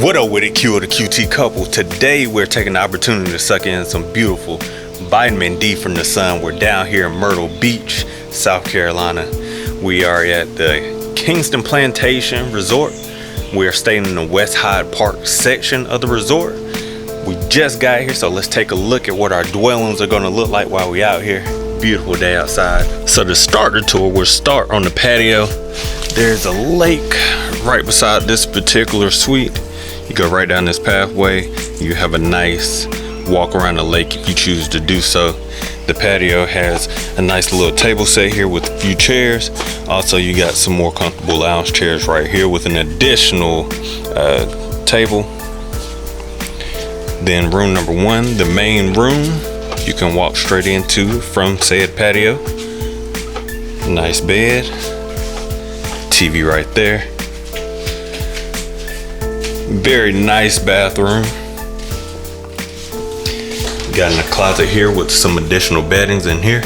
What up with it, Q of the QT couple? Today we're taking the opportunity to suck in some beautiful vitamin D from the sun. We're down here in Myrtle Beach, South Carolina. We are at the Kingston Plantation Resort. We are staying in the West Hyde Park section of the resort. We just got here, so let's take a look at what our dwellings are gonna look like while we out here. Beautiful day outside. So to start the tour, we'll start on the patio. There's a lake right beside this particular suite. You go right down this pathway. You have a nice walk around the lake if you choose to do so. The patio has a nice little table set here with a few chairs. Also, you got some more comfortable lounge chairs right here with an additional table. Then room number one, the main room, you can walk straight into from said patio. Nice bed, TV right there. Very nice bathroom. Got in a closet here with some additional beddings in here.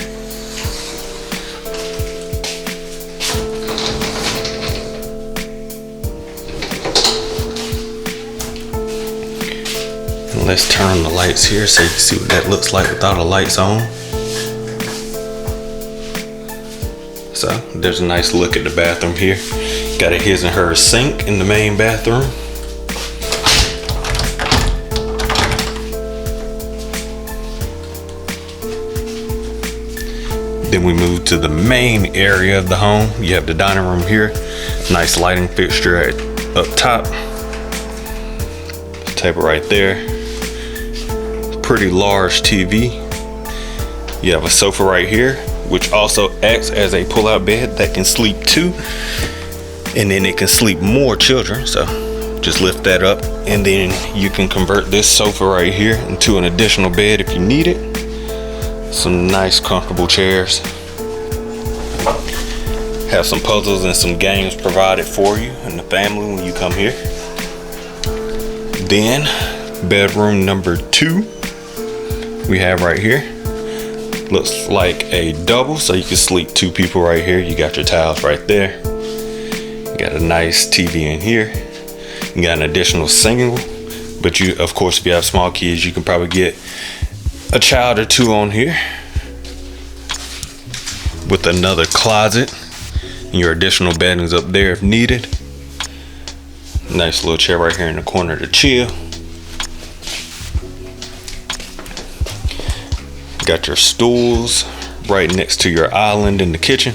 And let's turn on the lights here so you can see what that looks like without the lights on. So there's a nice look at the bathroom here. Got a his and hers sink in the main bathroom. Then we move to the main area of the home. You have the dining room here. Nice lighting fixture up top. Table right there. Pretty large TV. You have a sofa right here, which also acts as a pull-out bed that can sleep two. And then it can sleep more children. So just lift that up. And then you can convert this sofa right here into an additional bed if you need it. Some nice comfortable chairs. Have some puzzles and some games provided for you and the family when you come here. Then bedroom number two we have right here. Looks like a double, so you can sleep two people right here. You got your towels right there. You got a nice TV in here. You got an additional single, but you, of course, if you have small kids, you can probably get a child or two on here with another closet and your additional beddings up there if needed. Nice little chair right here in the corner to chill. Got your stools right next to your island in the kitchen.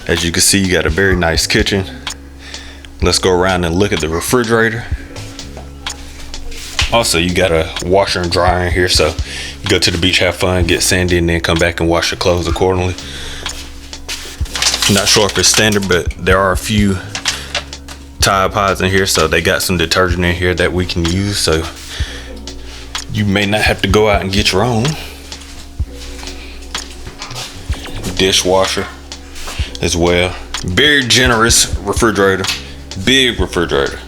As you can see, you got a very nice kitchen. Let's go around and look at the refrigerator. Also, you got a washer and dryer in here, so you go to the beach, have fun, get sandy, and then come back and wash your clothes accordingly. Not sure if it's standard, but there are a few Tide Pods in here, so they got some detergent in here that we can use, so you may not have to go out and get your own. Dishwasher as well. Very generous refrigerator, big refrigerator.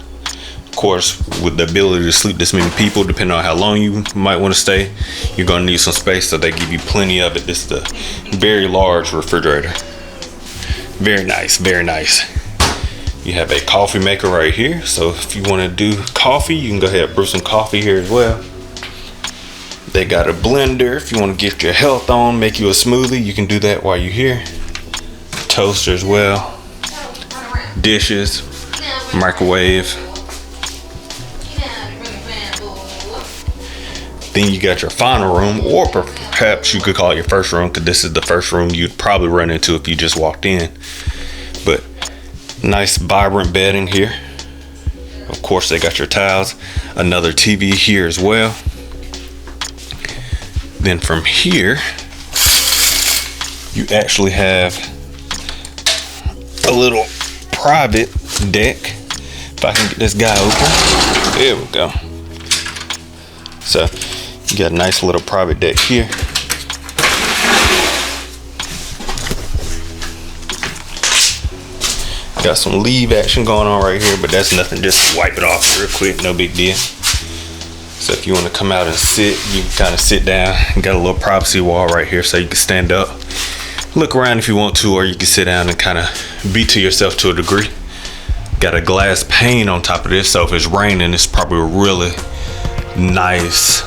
Of course, with the ability to sleep this many people, depending on how long you might want to stay, you're gonna need some space, so they give you plenty of it. This is a very large refrigerator. Very nice, very nice. You have a coffee maker right here, so if you want to do coffee, you can go ahead and brew some coffee here as well. They got a blender if you want to get your health on, make you a smoothie, you can do that while you're here. Toaster as well. Dishes, microwave. Then you got your final room, or perhaps you could call it your first room, because this is the first room you'd probably run into if you just walked in. But nice vibrant bedding here. Of course, they got your towels. Another TV here as well. Then from here, you actually have a little private deck. If I can get this guy open. There we go. So you got a nice little private deck here. Got some leave action going on right here, but that's nothing. Just wipe it off real quick, no big deal. So if you want to come out and sit, you can kind of sit down. You got a little privacy wall right here, so you can stand up, look around if you want to, or you can sit down and kind of be to yourself to a degree. Got a glass pane on top of this, so if it's raining, it's probably a really nice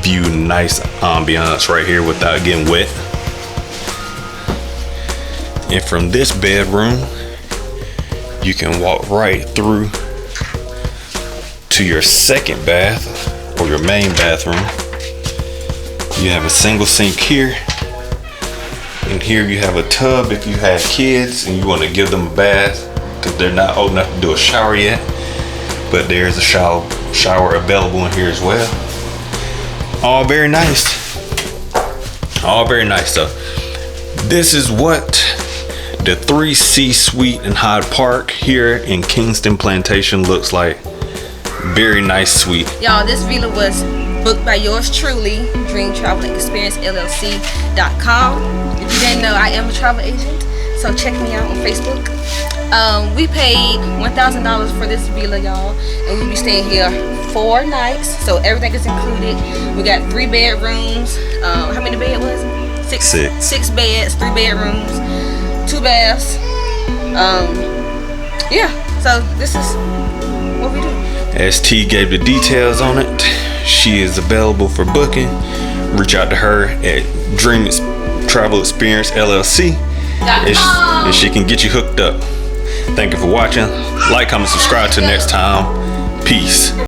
view, nice ambiance right here without getting wet. And from this bedroom, you can walk right through to your second bath or your main bathroom. You have a single sink here, and here you have a tub if you have kids and you want to give them a bath, because they're not old enough to do a shower yet, but there's a shower available in here as well. All very nice. All very nice. So this is what the 3C Suite in Hyde Park here in Kingston Plantation looks like. Very nice suite. Y'all, this villa was booked by yours truly, Dream Travel Experience LLC.com. If you didn't know, I am a travel agent, so check me out on Facebook. We paid $1,000 for this villa, y'all, and we'll be staying here 4 nights, so everything is included. We got 3 bedrooms. How many beds was it? 6 beds, 3 bedrooms, 2 baths. Yeah, so this is what we do. As T gave the details on it, she is available for booking. Reach out to her at Dream Travel Experience LLC, and she can get you hooked up. Thank you for watching. Like, comment, subscribe. Till next time. Peace.